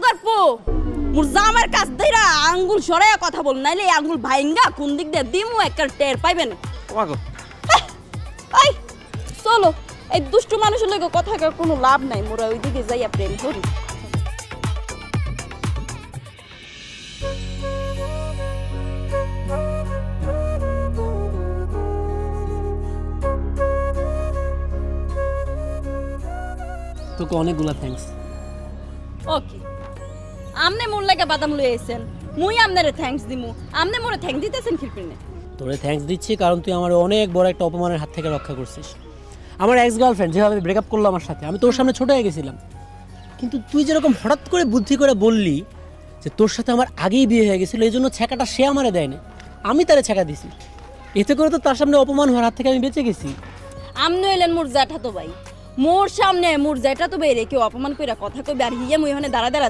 গর্প মোর জামার কাছ ধইরা আঙ্গুল সরাইয়া কথা বল, নাইলে এই আঙ্গুল ভাইঙ্গা কোন দিক দিয়ে দিমু একটা টের পাইবেন। ওমাগো এই চলো, এই দুষ্ট মানুষের লগে কথা কয়ে কোনো লাভ নাই, মোরা ওইদিকে যাইয়া প্রেম করি। তোকে অনেকগুলা থ্যাঙ্কস। ওকে, আমনে মোর লাগে বাদাম লই আইছেন, মুই আমনেরে থ্যাঙ্কস দিমু, আমনে মোরে থ্যাঙ্ক দিতেছেন কিরপিনে? তোরে থ্যাঙ্কস দিচ্ছি কারণ তুই আমার অনেক বড় একটা অপমানের হাত থেকে রক্ষা করছিস। আমার এক্স গার্লফ্রেন্ড যেভাবে ব্রেকআপ করলো আমার সাথে, আমি তোর সামনে ছোট হয়ে গেছিলাম, কিন্তু তুই যেরকম হঠাৎ করে বুদ্ধি করে বললি যে তোর সাথে আমার আগেই বিয়ে হয়ে গেছিলো, এই জন্য ছ্যাঁকাটা সে আমারে দেয় না, আমি তারে ছ্যাঁকা দিছি। এতে করে তো তার সামনে অপমান হওয়ার হাত থেকে আমি বেঁচে গেছি। আমনে হইলেন মোর জ্যাঠাতো ভাই, মোর সামনে মোর জ্যাঠাতো ভাই রে কেউ অপমান কইরা কথা কইবে আর হিয়া মুই ওখানে দাঁড়া দাঁড়া